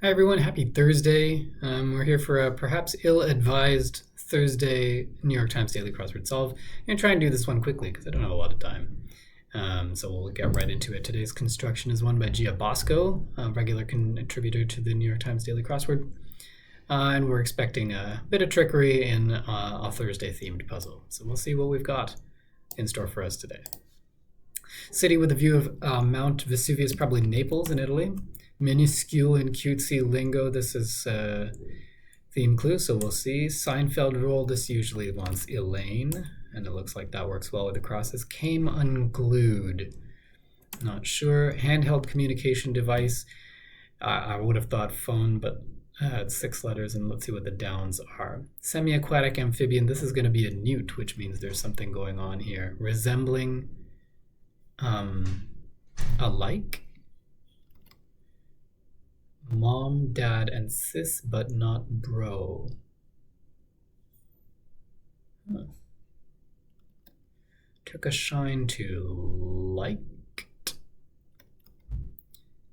Hi everyone, happy Thursday. We're here for a perhaps ill-advised Thursday New York Times Daily Crossword Solve. I'm going to try and do this one quickly because I don't have a lot of time. So we'll get right into it. Today's construction is one by Gia Bosco, a regular contributor to the New York Times Daily Crossword. And we're expecting a bit of trickery in a Thursday-themed puzzle. So we'll see what we've got in store for us today. City with a view of Mount Vesuvius, probably Naples in Italy. Minuscule and cutesy lingo. This is theme clue, so we'll see. Seinfeld rule. This usually wants Elaine, and it looks like that works well with the crosses. Came unglued. Not sure. Handheld communication device. I would have thought phone, but it's 6 letters, and let's see what the downs are. Semi-aquatic amphibian. This is going to be a newt, which means there's something going on here. Resembling alike. Mom, dad, and sis, but not bro. Huh. Took a shine to liked.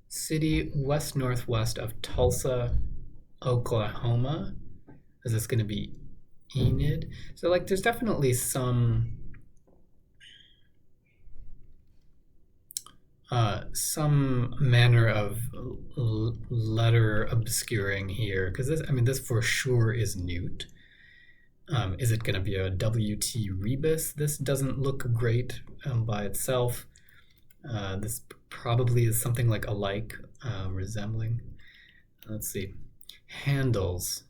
City west-northwest of Tulsa, Oklahoma. Is this going to be Enid? So like there's definitely some manner of letter obscuring here, because this for sure is newt. Is it going to be a WT rebus? This doesn't look great by itself. This probably is something like alike, resembling. Let's see. Handles.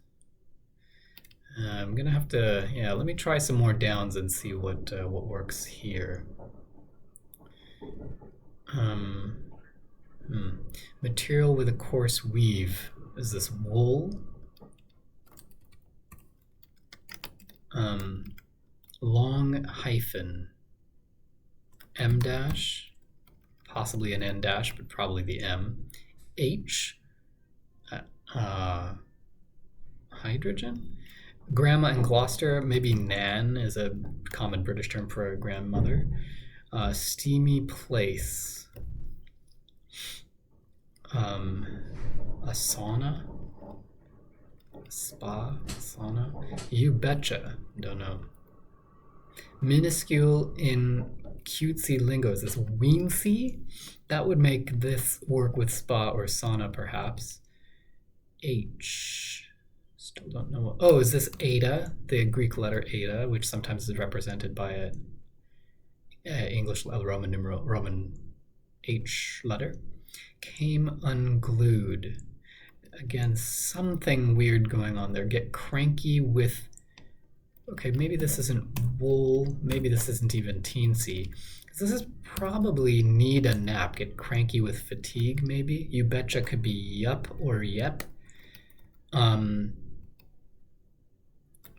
I'm gonna have to, let me try some more downs and see what works here. Material with a coarse weave. Is this wool? Long hyphen. M dash. Possibly an N dash, but probably the M. H. Hydrogen? Grandma in Gloucester. Maybe Nan is a common British term for a grandmother. Steamy place. A sauna? Spa? Sauna? You betcha. Don't know. Minuscule in cutesy lingo. Is this weensy? That would make this work with spa or sauna, perhaps. H. Still don't know. Oh, is this eta? The Greek letter eta, which sometimes is represented by a English Roman numeral, Roman H letter. Came unglued. Again, something weird going on there. Get cranky with... Okay, maybe this isn't wool. Maybe this isn't even teensy. This is probably need a nap. Get cranky with fatigue, maybe. You betcha could be yup or yep.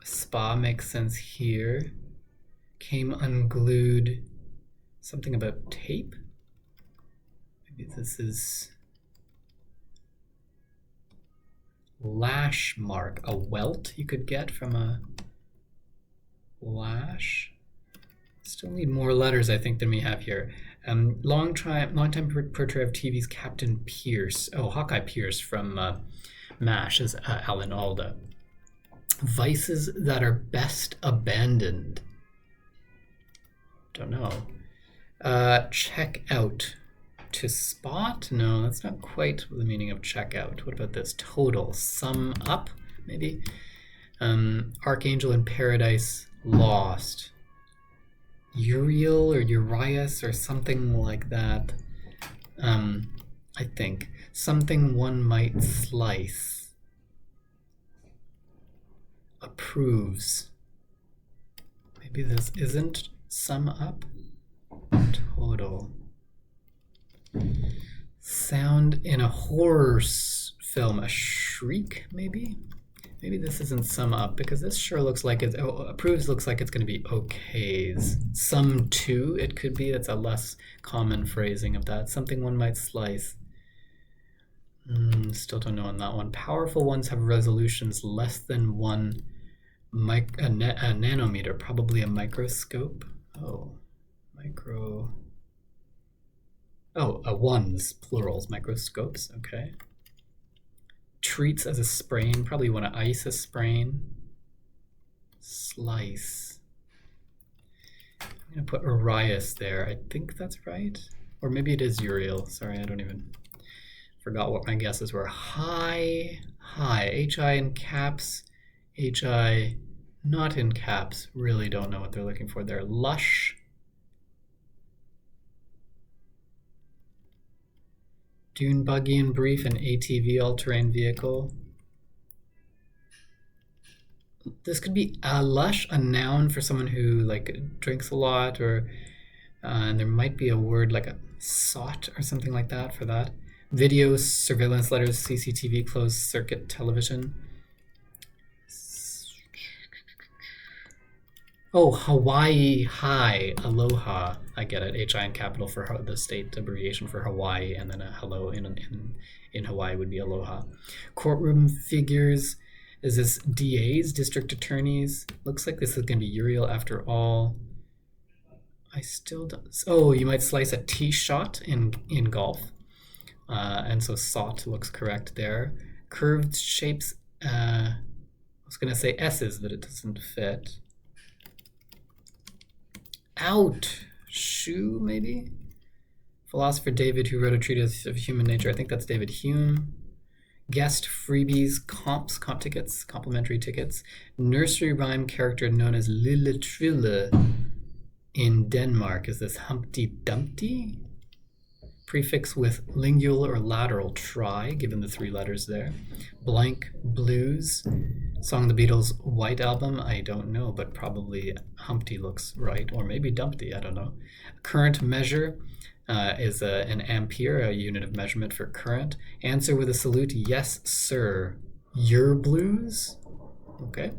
Spa makes sense here. Came unglued. Something about tape? Maybe this is lash mark. A welt you could get from a lash. Still need more letters, I think, than we have here. Long time portrait of TV's Captain Pierce. Oh, Hawkeye Pierce from MASH is Alan Alda. Vices that are best abandoned. Don't know. Check out. To spot? No, that's not quite the meaning of check out. What about this? Total. Sum up, maybe? Archangel in Paradise. Lost. Uriel or Urias or something like that. I think. Something one might slice. Approves. Maybe this isn't sum up. Total. Sound in a horror film. A shriek, maybe? Maybe this isn't sum up, because this sure looks like it's... approves looks like it's going to be okays. Sum to, it could be. It's a less common phrasing of that. Something one might slice. Still don't know on that one. Powerful ones have resolutions less than 1 nanometer. Probably a microscope. Oh, micro... Oh, ones, plurals, microscopes, okay. treats as a sprain. Probably you want to ice a sprain. Slice. I'm going to put Arias there. I think that's right. Or maybe it is Uriel. Sorry, I don't even... Forgot what my guesses were. High. H-I in caps. H-I not in caps. Really don't know what they're looking for there. Lush. Dune buggy and brief, an ATV, all-terrain vehicle. This could be a lush, a noun for someone who like drinks a lot, or and there might be a word like a sot or something like that for that. Video, surveillance letters, CCTV, closed circuit television. Oh, Hawaii High, aloha. I get it. HI in capital for the state abbreviation for Hawaii, and then a hello in Hawaii would be aloha. Courtroom figures. Is this DAs, district attorneys? Looks like this is going to be Uriel after all. I still don't. Oh, you might slice a tee shot in golf. And so SOT looks correct there. Curved shapes. I was going to say S's, but it doesn't fit. Out. Shoe, maybe? Philosopher David, who wrote a treatise of human nature. I think that's David Hume. Guest, freebies, comp tickets, complimentary tickets. Nursery rhyme character known as Lille Trille in Denmark. Is this Humpty Dumpty? Prefix with lingual or lateral try, given the 3 letters there. Blank, blues. Song of the Beatles, White Album, I don't know, but probably Humpty looks right, or maybe Dumpty, I don't know. Current measure is an ampere, a unit of measurement for current. Answer with a salute, yes, sir. Your blues? Okay.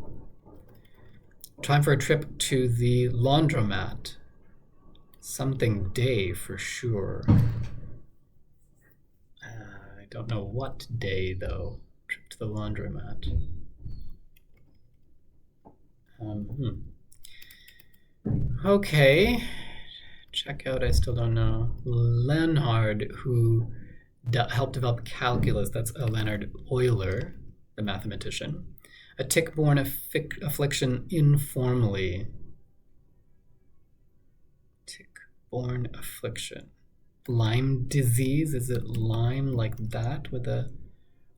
Time for a trip to the laundromat. Something day for sure. I don't know what day, though. Trip to the laundromat. Okay. Check out, I still don't know. Leonhard, who helped develop calculus. That's Leonhard Euler, the mathematician. A tick-borne affliction informally. Tick-borne affliction. Lyme disease, is it Lyme like that with a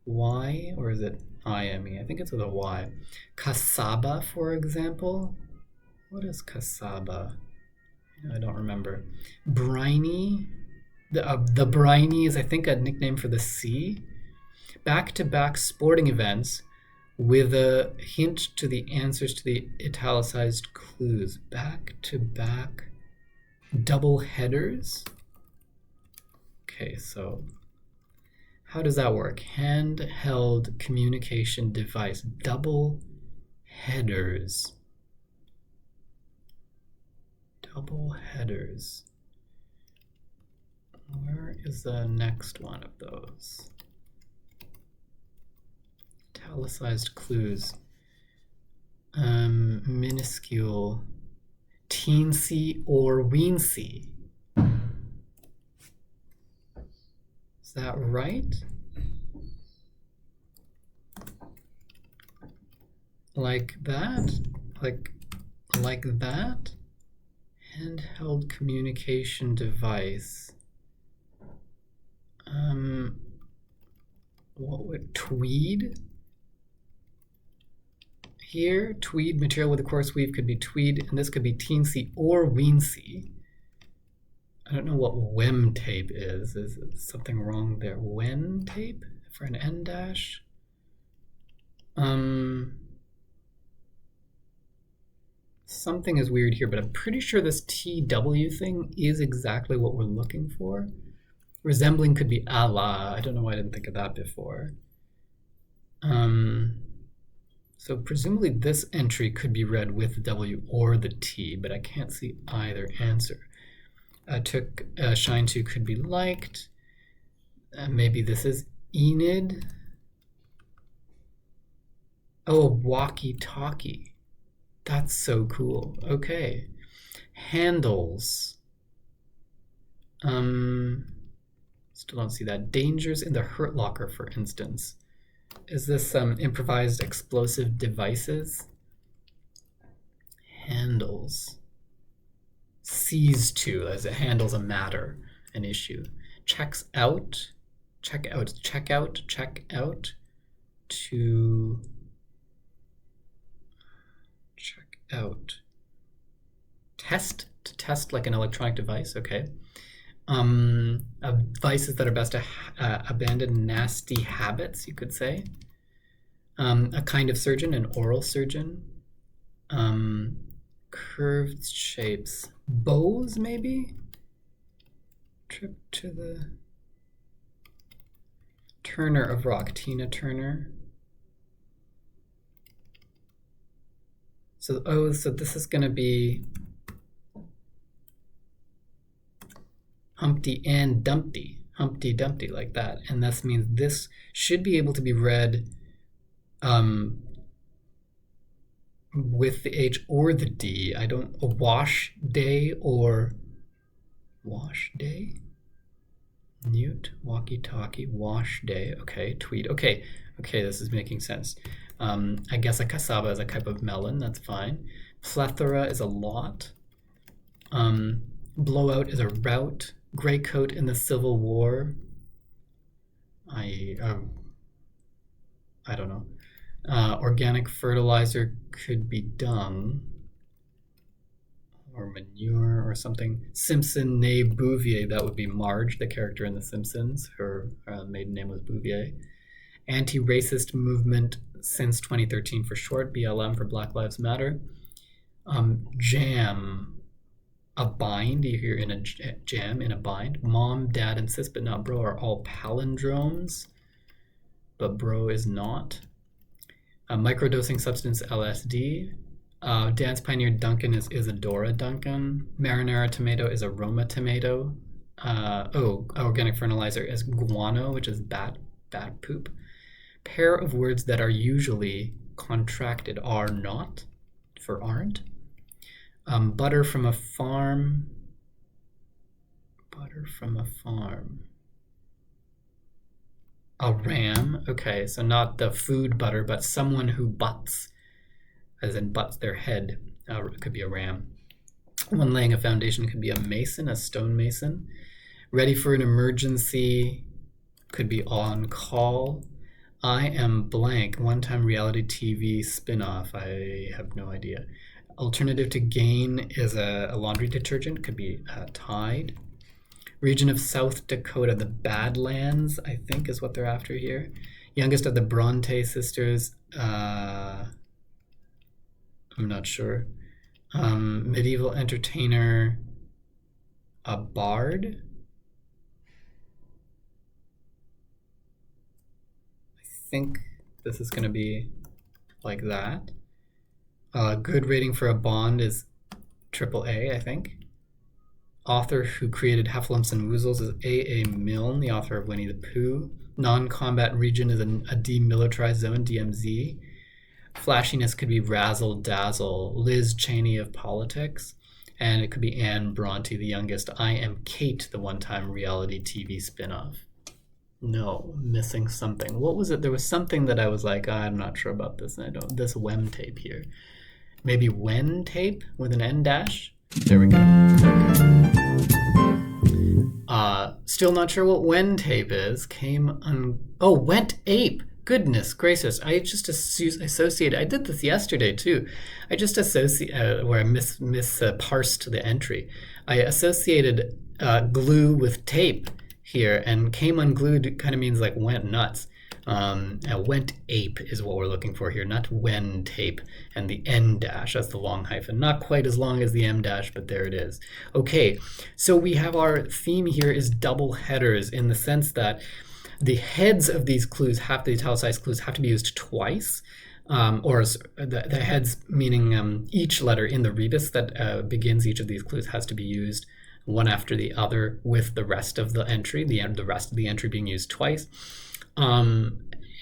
Y, or is it IME? I think it's with a Y. Cassava, for example. What is cassava? I don't remember. Briny. The briny is, I think, a nickname for the sea. Back-to-back sporting events with a hint to the answers to the italicized clues. Back-to-back double headers. Okay, so how does that work? Handheld communication device. Double headers. Double headers. Where is the next one of those? Italicized clues. Minuscule. Teensy or weensy. Is that right? Like that? Like that? Handheld communication device. What would tweed? Here, tweed material with a coarse weave could be tweed, and this could be teensy or weensy. I don't know what WEM tape is. Is something wrong there? WEN tape for an N dash? Something is weird here, but I'm pretty sure this TW thing is exactly what we're looking for. Resembling could be a la. I don't know why I didn't think of that before. So presumably this entry could be read with the W or the T, but I can't see either answer. Took shine to could be liked. Maybe this is Enid. Oh, walkie-talkie. That's so cool. Okay. Handles. Still don't see that. Dangers in the Hurt Locker, for instance. Is this improvised explosive devices? Handles. Sees to, as it handles a matter, an issue. Checks out. Check out. Check out. Check out. To check out. Test. To test like an electronic device. Okay. Vices that are best to abandon nasty habits, you could say. A kind of surgeon, an oral surgeon. Curved shapes. Bows, maybe? Trip to the Turner of rock, Tina Turner. So this is going to be Humpty and Dumpty, Humpty Dumpty, like that. And this means this should be able to be read with the H or the D. I don't, a wash day or wash day? Newt, walkie-talkie, wash day. Okay, tweet. Okay, this is making sense. I guess a cassava is a type of melon. That's fine. Plethora is a lot. Blowout is a rout. Gray coat in the Civil War. I don't know. Organic fertilizer could be dung or manure or something. Simpson nee Bouvier, that would be Marge, the character in The Simpsons. Her maiden name was Bouvier. Anti-racist movement since 2013 for short, BLM for Black Lives Matter. Jam, a bind, you hear in a jam, in a bind. Mom, dad, and sis, but not bro, are all palindromes, but bro is not. Microdosing substance, LSD. Dance pioneer Duncan is Isadora Duncan. Marinara tomato is aroma tomato. Organic fertilizer is guano, which is bat poop. Pair of words that are usually contracted are not, for aren't. Butter from a farm. Butter from a farm. A ram. Okay, so not the food butter, but someone who butts, as in butts their head. It could be a ram. One laying a foundation could be a mason, a stonemason. Ready for an emergency could be on call. I am blank. One-time reality TV spin-off. I have no idea. Alternative to gain is a laundry detergent. Could be Tide. Region of South Dakota, the Badlands, I think is what they're after here. Youngest of the Bronte sisters. I'm not sure. Medieval entertainer, a bard. I think this is going to be like that. Good rating for a bond is AAA, I think. Author who created Heffalumps and Woozles is A.A. Milne, the author of Winnie the Pooh. Non-combat region is a demilitarized zone, DMZ. Flashiness could be razzle dazzle. Liz Cheney of politics. And it could be Anne Bronte, the youngest. I am Kate, the one-time reality TV spinoff. No, missing something. What was it? There was something that I was like, I'm not sure about this. And I don't. This Wem tape here. Maybe Wen tape with an N dash. There we go. Still not sure what Wen tape is. Went ape. Goodness gracious. I just associated. I did this yesterday too. I just associated, where I parsed the entry. I associated glue with tape here, and came unglued kind of means like went nuts. Went ape is what we're looking for here, not when tape. And the N dash, that's the long hyphen. Not quite as long as the M dash, but there it is. Okay, so we have our theme here is double headers, in the sense that the heads of these clues, the italicized clues, have to be used twice. Or the heads, meaning each letter in the rebus that begins each of these clues, has to be used one after the other with the rest of the entry, the rest of the entry being used twice.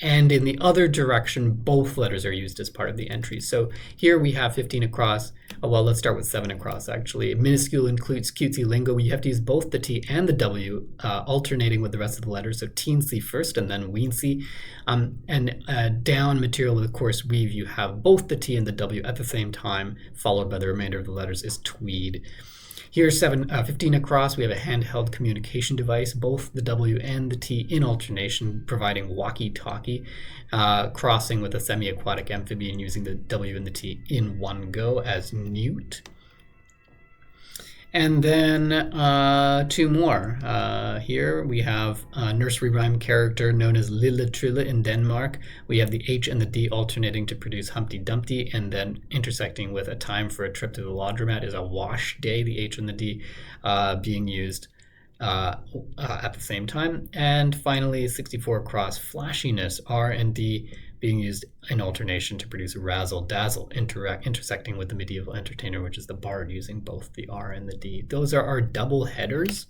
and in the other direction, both letters are used as part of the entry. So here we have 15 across. Oh, well, let's start with 7 across, actually. Minuscule includes cutesy lingo. You have to use both the T and the W, alternating with the rest of the letters. So teensy first and then weensy. And down material with a coarse weave, you have both the T and the W at the same time, followed by the remainder of the letters is tweed. Here's 15 across. We have a handheld communication device, both the W and the T in alternation, providing walkie-talkie, crossing with a semi-aquatic amphibian using the W and the T in one go as newt. And then 2 more. Here we have a nursery rhyme character known as Lille Trille in Denmark. We have the H and the D alternating to produce Humpty Dumpty, and then intersecting with a time for a trip to the laundromat is a wash day, the H and the D being used at the same time. And finally, 64 across, flashiness, R and D being used in alternation to produce razzle dazzle, intersecting with the medieval entertainer, which is the bard, using both the R and the D. Those are our double headers,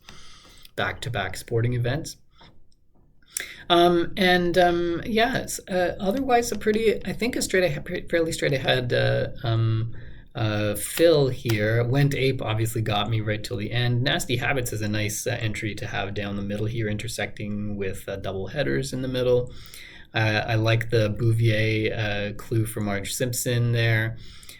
back-to-back sporting events. Yes, otherwise a pretty, I think fairly straight ahead fill here. Went Ape obviously got me right till the end. Nasty Habits is a nice entry to have down the middle here, intersecting with double headers in the middle. I like the Bouvier clue from Marge Simpson there.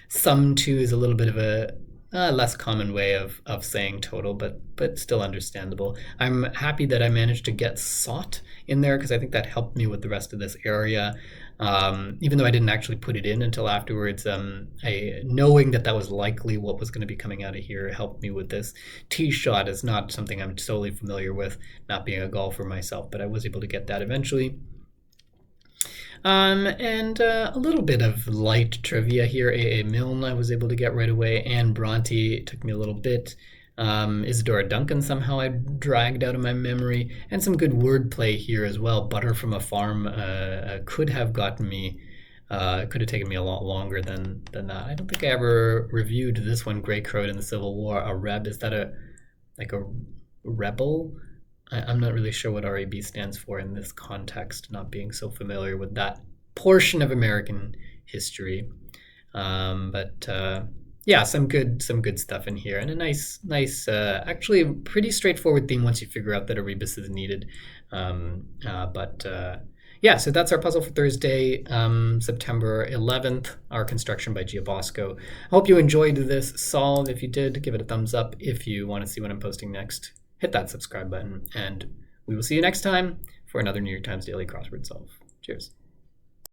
Sum 2 is a little bit of a less common way of saying total, but still understandable. I'm happy that I managed to get sought in there because I think that helped me with the rest of this area. Even though I didn't actually put it in until afterwards, knowing that was likely what was going to be coming out of here helped me with this. Tee shot is not something I'm solely familiar with, not being a golfer myself, but I was able to get that eventually. And a little bit of light trivia here. A.A. Milne I was able to get right away. Anne Bronte took me a little bit. Isadora Duncan somehow I dragged out of my memory. And some good wordplay here as well. Butter from a Farm could have taken me a lot longer than that. I don't think I ever reviewed this one, Grey Crowd in the Civil War. A Reb, is that a rebel? I'm not really sure what RAB stands for in this context, not being so familiar with that portion of American history. Yeah, some good stuff in here, and a nice, actually pretty straightforward theme once you figure out that a rebus is needed. Yeah, so that's our puzzle for Thursday, September 11th, our construction by Giabosco. I hope you enjoyed this solve. If you did, give it a thumbs up. If you want to see what I'm posting next, hit that subscribe button, and we will see you next time for another New York Times Daily Crossword Solve. Cheers.